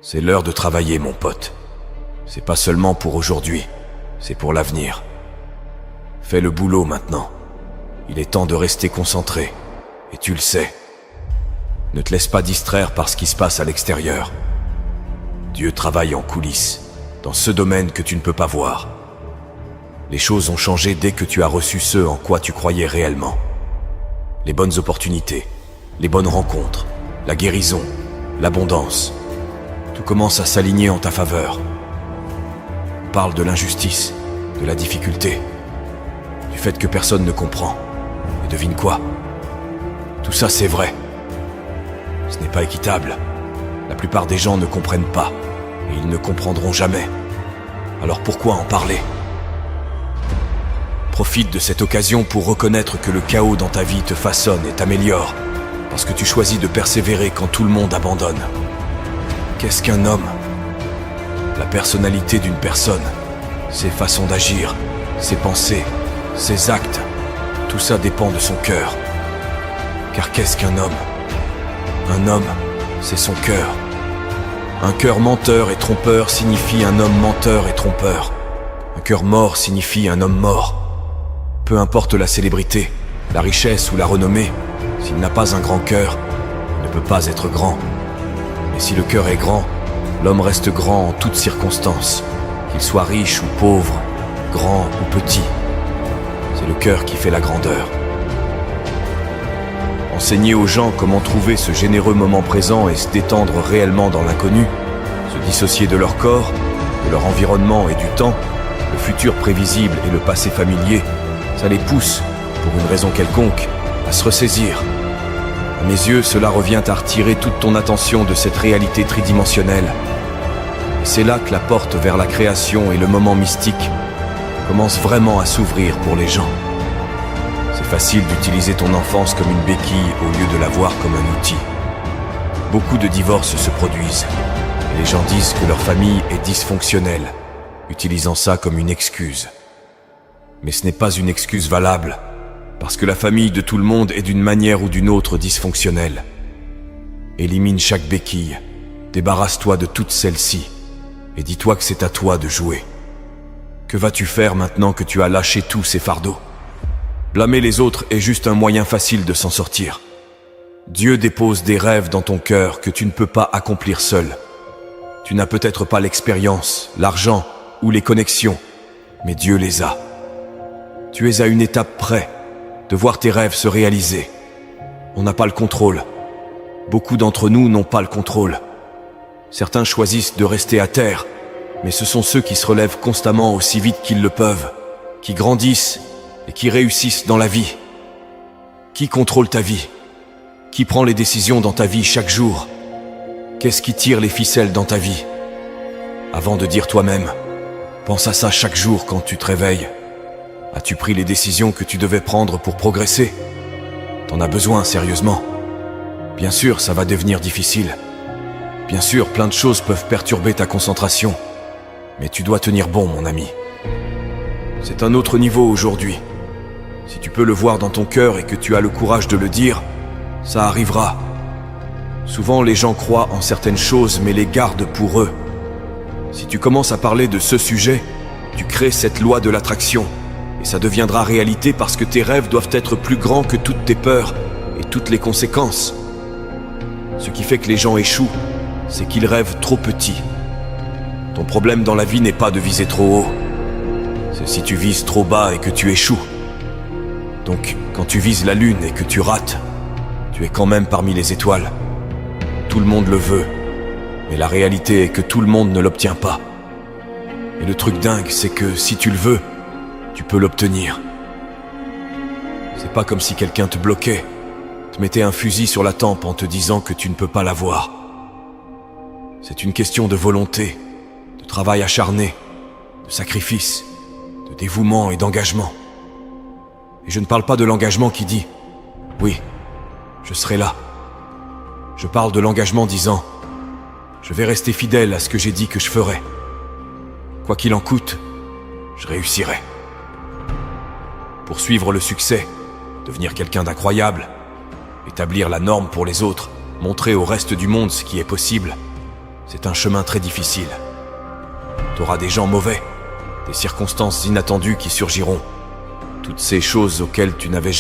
C'est l'heure de travailler, mon pote. C'est pas seulement pour aujourd'hui, c'est pour l'avenir. Fais le boulot maintenant. Il est temps de rester concentré, et tu le sais. Ne te laisse pas distraire par ce qui se passe à l'extérieur. Dieu travaille en coulisses, dans ce domaine que tu ne peux pas voir. Les choses ont changé dès que tu as reçu ce en quoi tu croyais réellement. Les bonnes opportunités, les bonnes rencontres, la guérison, l'abondance. Tout commence à s'aligner en ta faveur. On parle de l'injustice, de la difficulté, du fait que personne ne comprend. Et devine quoi? Tout ça c'est vrai. Ce n'est pas équitable. La plupart des gens ne comprennent pas, et ils ne comprendront jamais. Alors pourquoi en parler? Profite de cette occasion pour reconnaître que le chaos dans ta vie te façonne et t'améliore, parce que tu choisis de persévérer quand tout le monde abandonne. Qu'est-ce qu'un homme? La personnalité d'une personne, ses façons d'agir, ses pensées, ses actes, tout ça dépend de son cœur. Car qu'est-ce qu'un homme? Un homme, c'est son cœur. Un cœur menteur et trompeur signifie un homme menteur et trompeur. Un cœur mort signifie un homme mort. Peu importe la célébrité, la richesse ou la renommée, s'il n'a pas un grand cœur, il ne peut pas être grand. Et si le cœur est grand, l'homme reste grand en toutes circonstances, qu'il soit riche ou pauvre, grand ou petit. C'est le cœur qui fait la grandeur. Enseigner aux gens comment trouver ce généreux moment présent et se détendre réellement dans l'inconnu, se dissocier de leur corps, de leur environnement et du temps, le futur prévisible et le passé familier, ça les pousse, pour une raison quelconque, à se ressaisir. À mes yeux, cela revient à retirer toute ton attention de cette réalité tridimensionnelle. Et c'est là que la porte vers la création et le moment mystique commence vraiment à s'ouvrir pour les gens. C'est facile d'utiliser ton enfance comme une béquille au lieu de la voir comme un outil. Beaucoup de divorces se produisent, et les gens disent que leur famille est dysfonctionnelle, utilisant ça comme une excuse. Mais ce n'est pas une excuse valable, parce que la famille de tout le monde est d'une manière ou d'une autre dysfonctionnelle. Élimine chaque béquille, débarrasse-toi de toutes celles-ci, et dis-toi que c'est à toi de jouer. Que vas-tu faire maintenant que tu as lâché tous ces fardeaux? Blâmer les autres est juste un moyen facile de s'en sortir. Dieu dépose des rêves dans ton cœur que tu ne peux pas accomplir seul. Tu n'as peut-être pas l'expérience, l'argent ou les connexions, mais Dieu les a. Tu es à une étape près de voir tes rêves se réaliser. On n'a pas le contrôle. Beaucoup d'entre nous n'ont pas le contrôle. Certains choisissent de rester à terre, mais ce sont ceux qui se relèvent constamment aussi vite qu'ils le peuvent, qui grandissent et qui réussissent dans la vie. Qui contrôle ta vie? Qui prend les décisions dans ta vie chaque jour? Qu'est-ce qui tire les ficelles dans ta vie? Avant de dire toi-même, pense à ça chaque jour quand tu te réveilles. As-tu pris les décisions que tu devais prendre pour progresser? T'en as besoin, sérieusement. Bien sûr, ça va devenir difficile. Bien sûr, plein de choses peuvent perturber ta concentration. Mais tu dois tenir bon, mon ami. C'est un autre niveau aujourd'hui. Si tu peux le voir dans ton cœur et que tu as le courage de le dire, ça arrivera. Souvent, les gens croient en certaines choses, mais les gardent pour eux. Si tu commences à parler de ce sujet, tu crées cette loi de l'attraction. Et ça deviendra réalité parce que tes rêves doivent être plus grands que toutes tes peurs et toutes les conséquences. Ce qui fait que les gens échouent, c'est qu'ils rêvent trop petit. Ton problème dans la vie n'est pas de viser trop haut. C'est si tu vises trop bas et que tu échoues. Donc, quand tu vises la lune et que tu rates, tu es quand même parmi les étoiles. Tout le monde le veut, mais la réalité est que tout le monde ne l'obtient pas. Et le truc dingue, c'est que si tu le veux, tu peux l'obtenir. C'est pas comme si quelqu'un te bloquait, te mettait un fusil sur la tempe en te disant que tu ne peux pas l'avoir. C'est une question de volonté, de travail acharné, de sacrifice, de dévouement et d'engagement. Et je ne parle pas de l'engagement qui dit « Oui, je serai là ». Je parle de l'engagement disant « Je vais rester fidèle à ce que j'ai dit que je ferai. Quoi qu'il en coûte, je réussirai. » Pour suivre le succès, devenir quelqu'un d'incroyable, établir la norme pour les autres, montrer au reste du monde ce qui est possible, C'est un chemin très difficile. T'auras des gens mauvais, des circonstances inattendues qui surgiront. Toutes ces choses auxquelles tu n'avais